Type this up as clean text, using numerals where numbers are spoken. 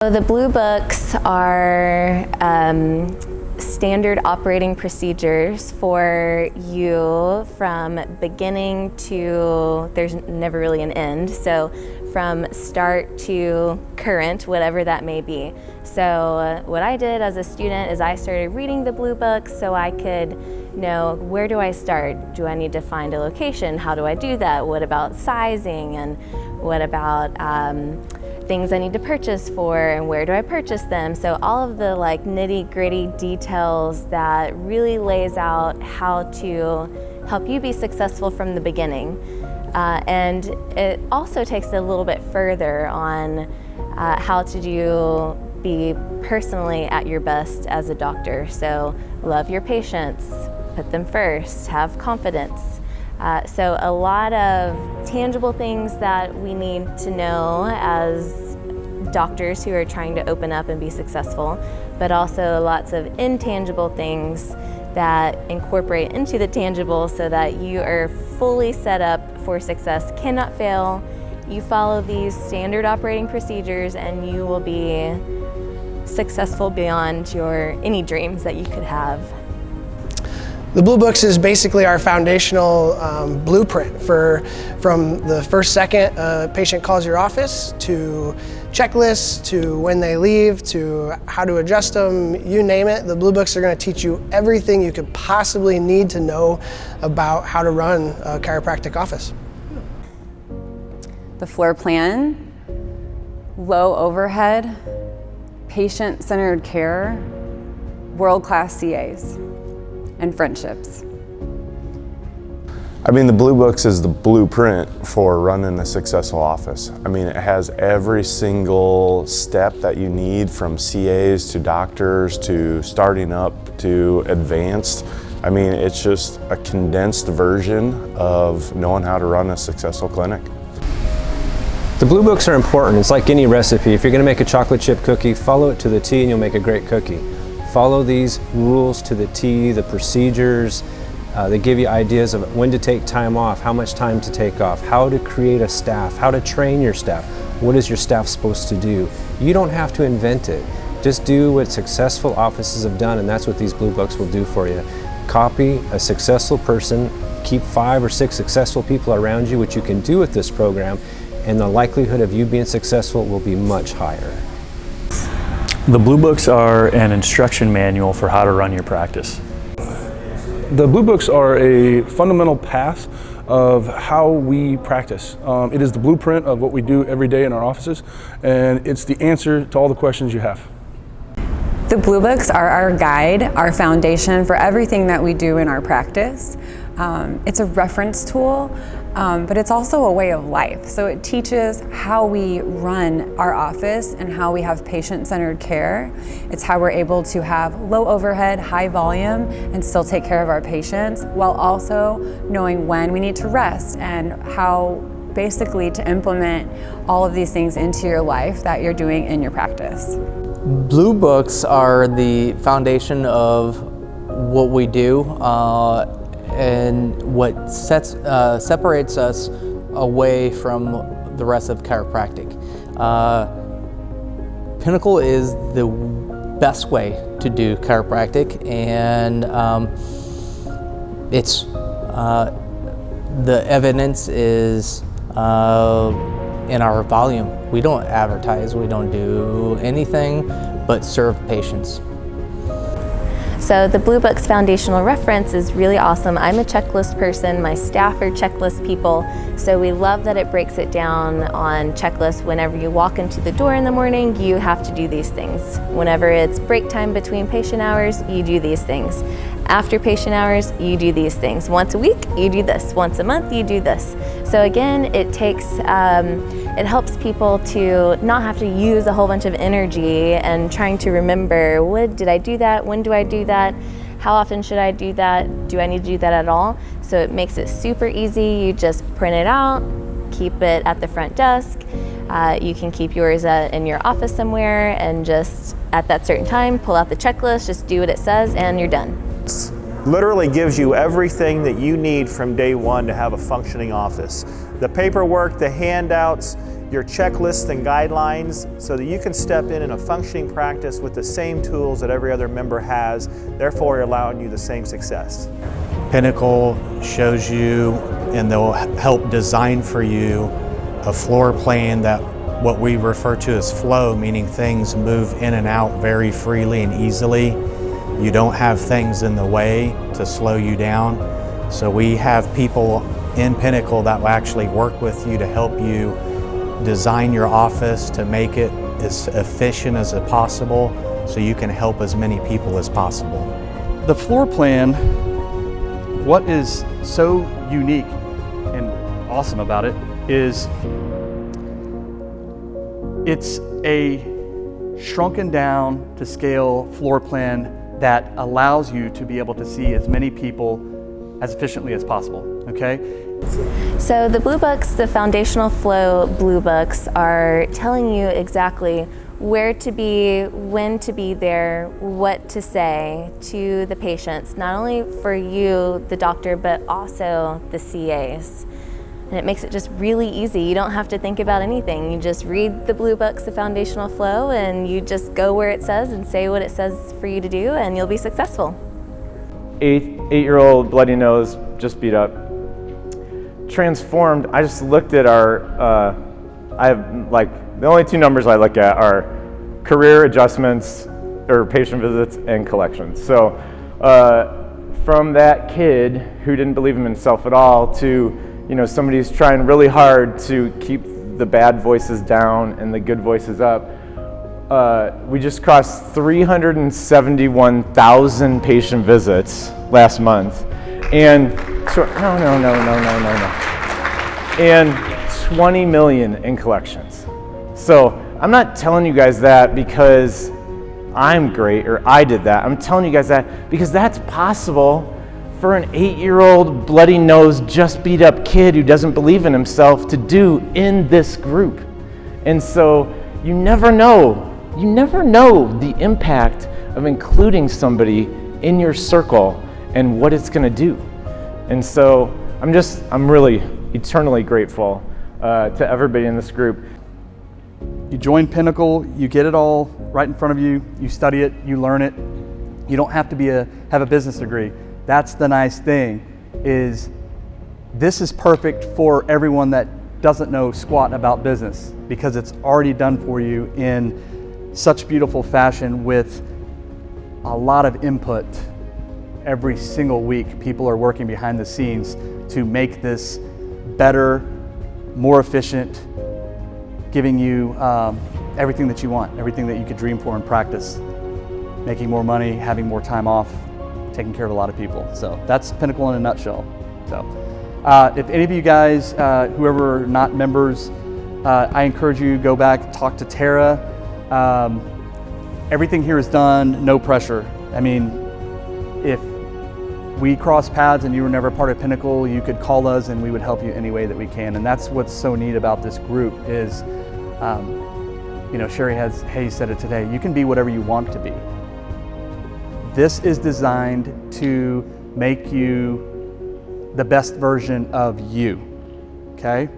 So the Blue Books are standard operating procedures for you from beginning to, there's never really an end, so from start to current, whatever that may be. So what I did as a student is I started reading the Blue Books so I could know, where do I start? Do I need to find a location? How do I do that? What about sizing? And what about things I need to purchase for, and where do I purchase them? So all of the nitty-gritty details that really lays out how to help you be successful from the beginning. And it also takes it a little bit further on how to be personally at your best as a doctor. So love your patients, put them first, have confidence. So a lot of tangible things that we need to know as doctors who are trying to open up and be successful, but also lots of intangible things that incorporate into the tangible so that you are fully set up for success, cannot fail. You follow these standard operating procedures and you will be successful beyond any dreams that you could have. The Blue Books is basically our foundational blueprint from the first second a patient calls your office, to checklists, to when they leave, to how to adjust them, you name it. The Blue Books are going to teach you everything you could possibly need to know about how to run a chiropractic office. The floor plan, low overhead, patient-centered care, world-class CAs, and friendships. I mean, the Blue Books is the blueprint for running a successful office. I mean, it has every single step that you need, from CAs to doctors to starting up to advanced. I mean, it's just a condensed version of knowing how to run a successful clinic. The Blue Books are important. It's like any recipe. If you're going to make a chocolate chip cookie, follow it to the T and you'll make a great cookie. Follow these rules to the T, the procedures. They give you ideas of when to take time off, how much time to take off, how to create a staff, how to train your staff. What is your staff supposed to do? You don't have to invent it. Just do what successful offices have done, and that's what these Blue Books will do for you. Copy a successful person, keep 5 or 6 successful people around you, which you can do with this program, and the likelihood of you being successful will be much higher. The Blue Books are an instruction manual for how to run your practice. The Blue Books are a fundamental path of how we practice. It is the blueprint of what we do every day in our offices, and it's the answer to all the questions you have. The Blue Books are our guide, our foundation for everything that we do in our practice. It's a reference tool, but it's also a way of life. So it teaches how we run our office and how we have patient-centered care. It's how we're able to have low overhead, high volume, and still take care of our patients, while also knowing when we need to rest and how basically to implement all of these things into your life that you're doing in your practice. Blue Books are the foundation of what we do, and what separates us away from the rest of chiropractic. Pinnacle is the best way to do chiropractic, and the evidence is in our volume. We don't advertise, we don't do anything but serve patients. So the Blue Books foundational reference is really awesome. I'm a checklist person, my staff are checklist people, so we love that it breaks it down on checklists. Whenever you walk into the door in the morning, you have to do these things. Whenever it's break time between patient hours, you do these things. After patient hours, you do these things. Once a week, you do this. Once a month, you do this. So again, it helps people to not have to use a whole bunch of energy and trying to remember, did I do that? When do I do that? How often should I do that? Do I need to do that at all? So it makes it super easy. You just print it out, keep it at the front desk. You can keep yours in your office somewhere, and just at that certain time, pull out the checklist, just do what it says, and you're done. Literally gives you everything that you need from day one to have a functioning office. The paperwork, the handouts, your checklists and guidelines so that you can step in a functioning practice with the same tools that every other member has, therefore allowing you the same success. Pinnacle shows you and they'll help design for you a floor plan that what we refer to as flow, meaning things move in and out very freely and easily. You don't have things in the way to slow you down. So we have people in Pinnacle that will actually work with you to help you design your office to make it as efficient as possible so you can help as many people as possible. The floor plan, what is so unique and awesome about it is it's a shrunken down to scale floor plan that allows you to be able to see as many people as efficiently as possible, okay? So the Blue Books, the Foundational Flow Blue Books, are telling you exactly where to be, when to be there, what to say to the patients, not only for you, the doctor, but also the CAs. And it makes it just really easy. You don't have to think about anything. You just read the Blue Books, the Foundational Flow, and you just go where it says and say what it says for you to do, and you'll be successful. Eight-year-old bloody nose, just beat up. Transformed, I just looked at our, I have the only two numbers I look at are career adjustments or patient visits and collections. So from that kid who didn't believe in himself at all to somebody who's trying really hard to keep the bad voices down and the good voices up, we just crossed 371,000 patient visits last month, and and 20 million in collections. So I'm not telling you guys that because I'm great or I did that. I'm telling you guys that because that's possible for an 8-year-old bloody nose, just beat up kid who doesn't believe in himself to do in this group. And so you never know the impact of including somebody in your circle and what it's gonna do. And so I'm really eternally grateful to everybody in this group. You join Pinnacle, you get it all right in front of you, you study it, you learn it. You don't have to have a business degree. That's the nice thing, is this is perfect for everyone that doesn't know squat about business because it's already done for you in such beautiful fashion with a lot of input. Every single week, people are working behind the scenes to make this better, more efficient, giving you everything that you want, everything that you could dream for in practice, making more money, having more time off, taking care of a lot of people. So that's Pinnacle in a nutshell. So if any of you guys, whoever are not members, I encourage you to go back, talk to Tara. Everything here is done, no pressure. I mean, if we cross paths and you were never part of Pinnacle, you could call us and we would help you any way that we can. And that's what's so neat about this group is, Sherry Hayes said it today, you can be whatever you want to be. This is designed to make you the best version of you, okay?